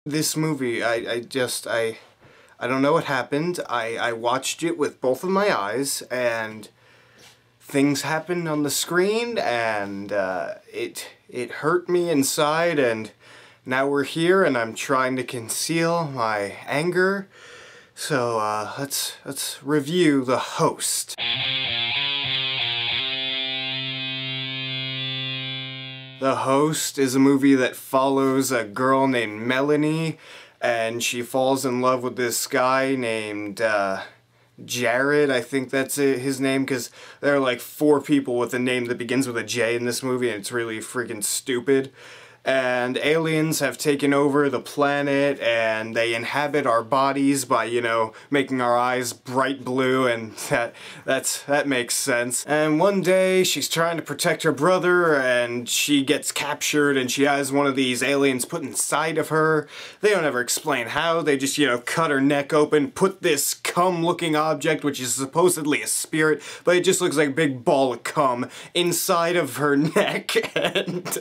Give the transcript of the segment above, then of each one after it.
This movie, I don't know what happened. I watched it with both of my eyes, and things happened on the screen, and it hurt me inside, and now we're here, and I'm trying to conceal my anger. So let's review The Host. The Host is a movie that follows a girl named Melanie, and she falls in love with this guy named Jared. I think that's his name, because there are like 4 people with a name that begins with a J in this movie, and it's really freaking stupid. And aliens have taken over the planet, and they inhabit our bodies by, you know, making our eyes bright blue, and that makes sense. And one day, she's trying to protect her brother, and she gets captured, and she has one of these aliens put inside of her. They don't ever explain how, they just, you know, cut her neck open, put this cum-looking object, which is supposedly a spirit, but it just looks like a big ball of cum, inside of her neck, and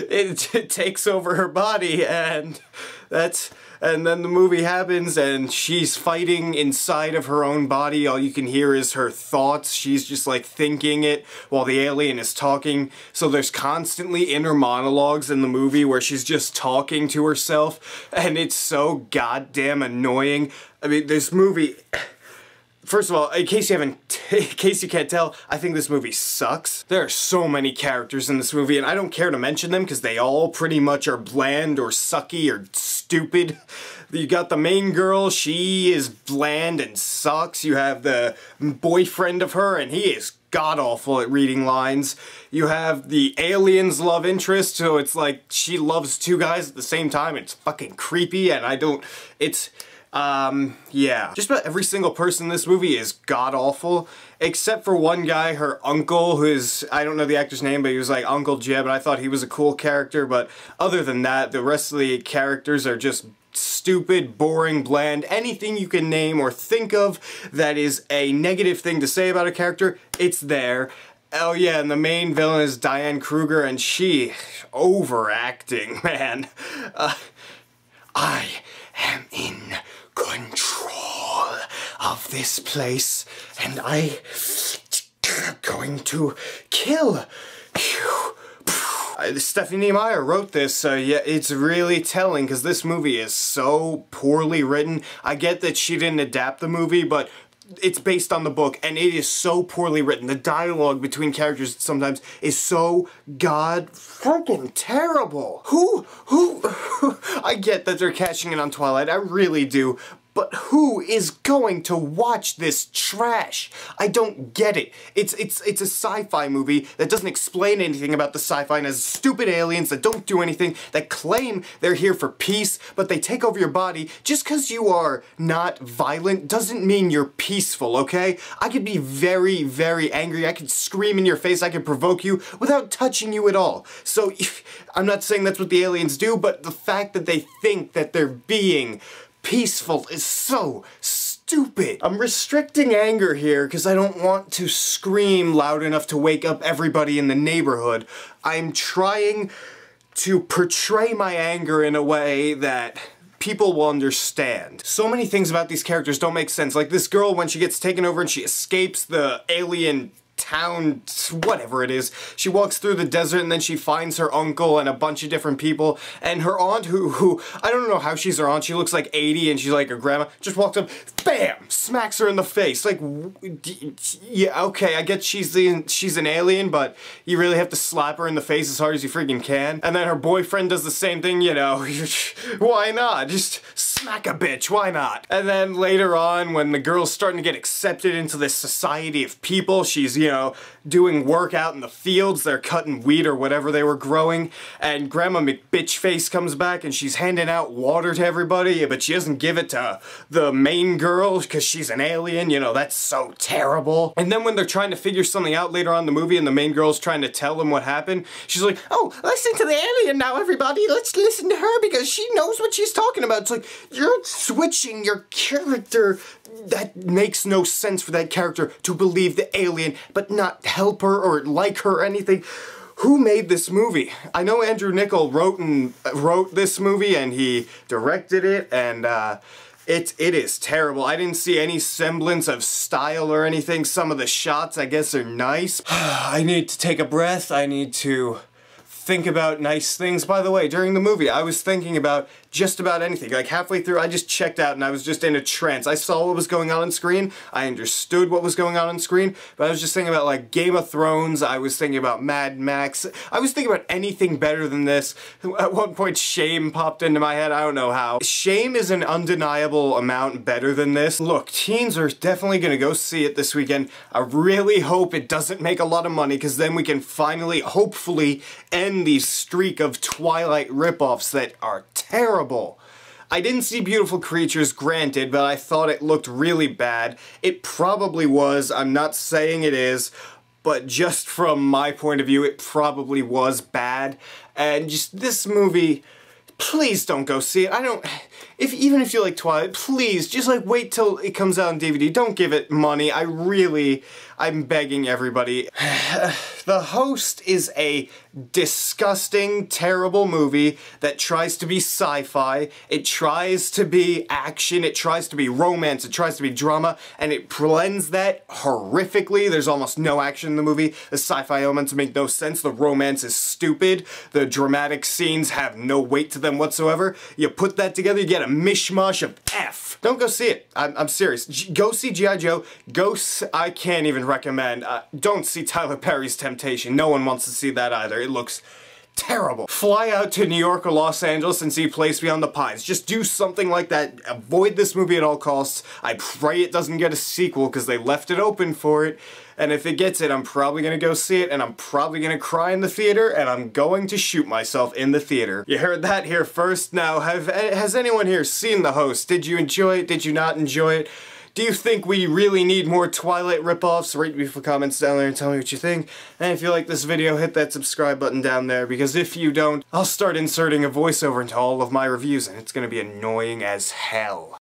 it takes over her body, and then the movie happens, and she's fighting inside of her own body. All you can hear is her thoughts. She's just like thinking it while the alien is talking. So there's constantly inner monologues in the movie where she's just talking to herself, and it's so goddamn annoying. I mean, this movie... First of all, in case you can't tell, I think this movie sucks. There are so many characters in this movie, and I don't care to mention them because they all pretty much are bland or sucky or stupid. You got the main girl, she is bland and sucks. You have the boyfriend of her, and he is god-awful at reading lines. You have the alien's love interest, so it's like she loves 2 guys at the same time. It's fucking creepy, and yeah. Just about every single person in this movie is god-awful, except for one guy, her uncle, who is, I don't know the actor's name, but he was like Uncle Jeb, and I thought he was a cool character, but other than that, the rest of the characters are just stupid, boring, bland, anything you can name or think of that is a negative thing to say about a character, it's there. Oh yeah, and the main villain is Diane Kruger, and she overacting, man. I am in control of this place, and I'm going to kill you. Stephanie Meyer wrote this, so yeah, it's really telling, because this movie is so poorly written. I get that she didn't adapt the movie, but it's based on the book, and it is so poorly written. The dialogue between characters sometimes is so god-freaking terrible. I get that they're cashing in on Twilight, I really do, but who is going to watch this trash? I don't get it. It's a sci-fi movie that doesn't explain anything about the sci-fi and has stupid aliens that don't do anything, that claim they're here for peace, but they take over your body. Just because you are not violent doesn't mean you're peaceful, okay? I could be very, very angry, I could scream in your face, I could provoke you without touching you at all. So, I'm not saying that's what the aliens do, but the fact that they think that they're being peaceful is so stupid. I'm restricting anger here because I don't want to scream loud enough to wake up everybody in the neighborhood. I'm trying to portray my anger in a way that people will understand. So many things about these characters don't make sense. Like this girl, when she gets taken over and she escapes the alien town, whatever it is, she walks through the desert, and then she finds her uncle and a bunch of different people, and her aunt, who I don't know how she's her aunt, she looks like 80 and she's like her grandma, just walks up, BAM! Smacks her in the face. Like, yeah, okay, I get she's an alien, but you really have to slap her in the face as hard as you freaking can. And then her boyfriend does the same thing, you know, why not? Just smack a bitch, why not? And then later on, when the girl's starting to get accepted into this society of people, she's, you know, doing work out in the fields, they're cutting wheat or whatever they were growing, and Grandma McBitchface comes back and she's handing out water to everybody, but she doesn't give it to the main girl because she's an alien, you know, that's so terrible. And then when they're trying to figure something out later on in the movie and the main girl's trying to tell them what happened, she's like, oh, listen to the alien now, everybody, let's listen to her because she knows what she's talking about. It's like, you're switching your character. That makes no sense for that character to believe the alien but not help her or like her or anything. Who made this movie? I know Andrew Niccol wrote this movie and he directed it, and it is terrible. I didn't see any semblance of style or anything. Some of the shots, I guess, are nice. I need to take a breath. I need to think about nice things. By the way, during the movie, I was thinking about just about anything. Like halfway through, I just checked out and I was just in a trance. I saw what was going on screen. I understood what was going on screen, but I was just thinking about like Game of Thrones. I was thinking about Mad Max. I was thinking about anything better than this. At one point, Shame popped into my head. I don't know how. Shame is an undeniable amount better than this. Look, teens are definitely gonna go see it this weekend. I really hope it doesn't make a lot of money, because then we can finally, hopefully, end the streak of Twilight ripoffs that are terrible. I didn't see Beautiful Creatures, granted, but I thought it looked really bad. It probably was. I'm not saying it is, but just from my point of view, it probably was bad. And just this movie, please don't go see it. Even if you like Twilight, please, just like wait till it comes out on DVD. Don't give it money. I'm begging everybody. The Host is a disgusting, terrible movie that tries to be sci-fi, it tries to be action, it tries to be romance, it tries to be drama, and it blends that horrifically. There's almost no action in the movie, the sci-fi elements make no sense, the romance is stupid, the dramatic scenes have no weight to them whatsoever. You put that together, you get a mishmash of F. Don't go see it. I'm serious. Go see G.I. Joe. I can't even recommend. Don't see Tyler Perry's Temptation. No one wants to see that either. It looks terrible. Fly out to New York or Los Angeles and see Place Beyond the Pines. Just do something like that. Avoid this movie at all costs. I pray it doesn't get a sequel, because they left it open for it. And if it gets it, I'm probably gonna go see it, and I'm probably gonna cry in the theater, and I'm going to shoot myself in the theater. You heard that here first. Now, has anyone here seen The Host? Did you enjoy it? Did you not enjoy it? Do you think we really need more Twilight ripoffs? Rate me for comments down there and tell me what you think. And if you like this video, hit that subscribe button down there, because if you don't, I'll start inserting a voiceover into all of my reviews, and it's gonna be annoying as hell.